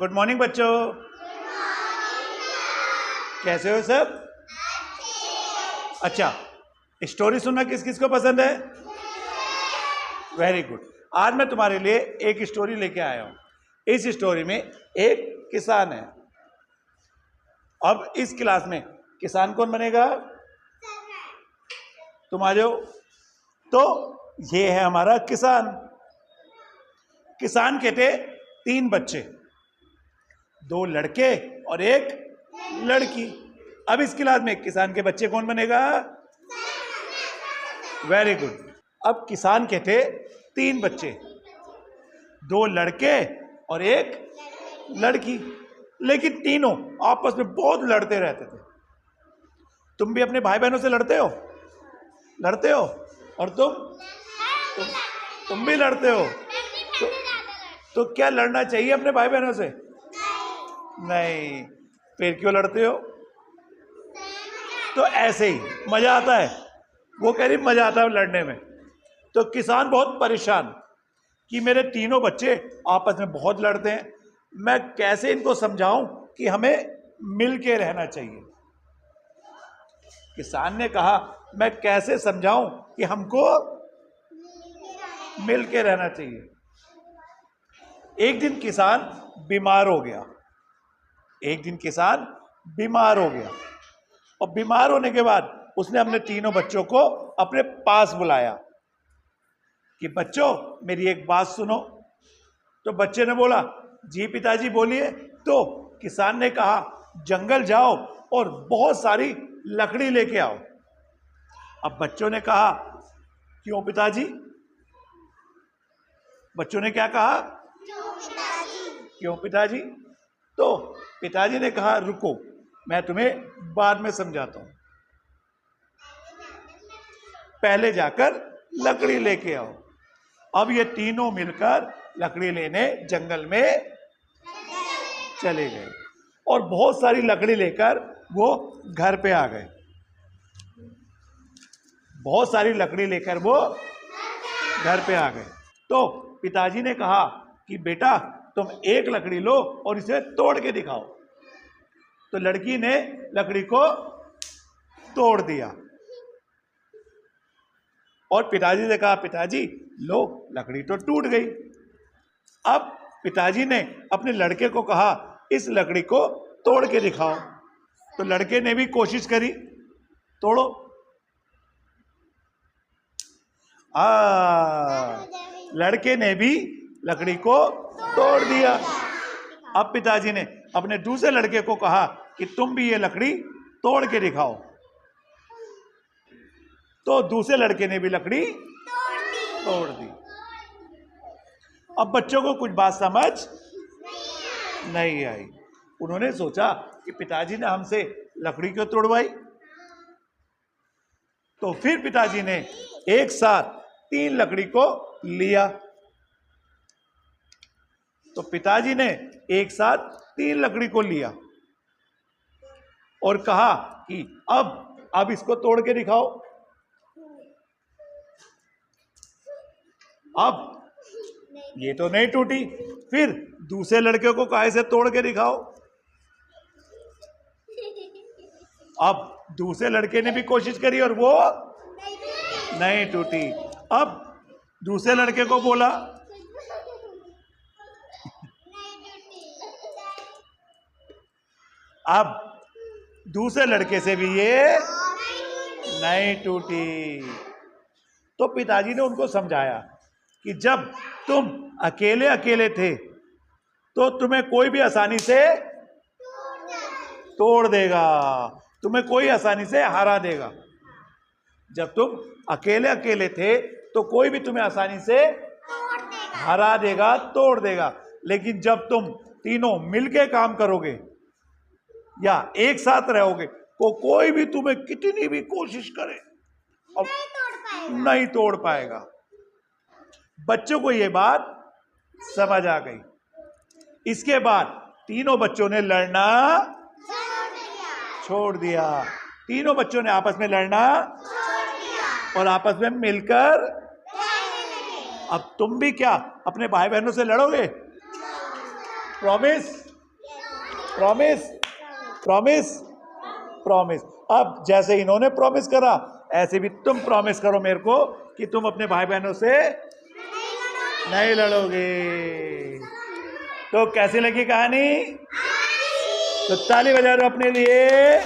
Good morning बच्चों। कैसे हो सब? अच्छा, स्टोरी सुनना किस किस को पसंद है? Very good. आज मैं तुम्हारे लिए एक स्टोरी लेके आया हूं। इस स्टोरी में एक किसान है। अब इस क्लास में किसान कौन बनेगा? तुम आ जाओ। तो ये है हमारा किसान। किसान के थे 3 बच्चे, 2 लड़के और 1 लड़की। अब इस क्लास में किसान के बच्चे कौन बनेगा? Very good. अब किसान के थे 3 बच्चे, 2 लड़के और 1 लड़की, लेकिन तीनों आपस में बहुत लड़ते रहते थे। तुम भी अपने भाई बहनों से लड़ते हो? और तुम भी लड़ते हो? तो क्या लड़ना चाहिए अपने भाई बहनों से? नहीं। फिर क्यों लड़ते हो? तो ऐसे ही मजा आता है। वो कह रही मजा आता है लड़ने में। तो किसान बहुत परेशान कि मेरे तीनों बच्चे आपस में बहुत लड़ते हैं, मैं कैसे इनको समझाऊं कि हमें मिल के रहना चाहिए। किसान ने कहा मैं कैसे समझाऊं कि हमको मिल के रहना चाहिए। एक दिन किसान बीमार हो गया। और बीमार होने के बाद उसने अपने तीनों बच्चों को अपने पास बुलाया कि बच्चों मेरी एक बात सुनो। तो बच्चे ने बोला जी पिताजी बोलिए। तो किसान ने कहा जंगल जाओ और बहुत सारी लकड़ी लेके आओ। अब बच्चों ने कहा क्यों पिताजी? बच्चों ने क्या कहा? क्यों पिताजी? तो पिताजी ने कहा रुको, मैं तुम्हें बाद में समझाता हूं, पहले जाकर लकड़ी लेके आओ। अब ये तीनों मिलकर लकड़ी लेने जंगल में चले गए और बहुत सारी लकड़ी लेकर वो घर पे आ गए। तो पिताजी ने कहा कि बेटा तुम एक लकड़ी लो और इसे तोड़ के दिखाओ। तो लड़की ने लकड़ी को तोड़ दिया और पिताजी ने कहा पिताजी लो, लकड़ी तो टूट गई। अब पिताजी ने अपने लड़के को कहा इस लकड़ी को तोड़ के दिखाओ। तो लड़के ने भी कोशिश करी, तोड़ो। लड़के ने भी लकड़ी को तोड़ दिया। अब पिताजी ने अपने दूसरे लड़के को कहा कि तुम भी ये लकड़ी तोड़ के दिखाओ। तो दूसरे लड़के ने भी लकड़ी तोड़ दी। अब बच्चों को कुछ बात समझ नहीं आई। उन्होंने सोचा कि पिताजी ने हमसे लकड़ी क्यों तोड़वाई। तो फिर पिताजी ने एक साथ 3 लकड़ी को लिया। तो पिताजी ने एक साथ 3 लकड़ी को लिया और कहा कि अब इसको तोड़ के दिखाओ। अब ये तो नहीं टूटी, फिर दूसरे लड़के को कहा इसे तोड़ के दिखाओ। अब दूसरे लड़के ने भी कोशिश करी और वो नहीं टूटी। अब दूसरे लड़के को बोला अब दूसरे लड़के से भी ये नहीं टूटी। तो पिताजी ने उनको समझाया कि जब तुम अकेले अकेले थे तो तुम्हें कोई भी आसानी से तोड़ देगा, तुम्हें कोई आसानी से हरा देगा। जब तुम अकेले अकेले थे तो कोई भी तुम्हें आसानी से हरा देगा, तोड़ देगा। लेकिन जब तुम तीनों मिलके काम करोगे या एक साथ रहोगे तो कोई भी तुम्हें कितनी भी कोशिश करे अब नहीं तोड़ पाएगा। बच्चों को यह बात समझ आ गई। इसके बाद तीनों बच्चों ने लड़ना छोड़ दिया। तीनों बच्चों ने आपस में लड़ना और आपस में मिलकर। अब तुम भी क्या अपने भाई बहनों से लड़ोगे? प्रॉमिस? Promise, promise, promise. अब जैसे इन्होंने प्रॉमिस करा, ऐसे भी तुम प्रॉमिस करो मेरे को कि तुम अपने भाई बहनों से नहीं लड़ोगे। तो कैसी लगी कहानी? तो ताली बजा दो अपने लिए।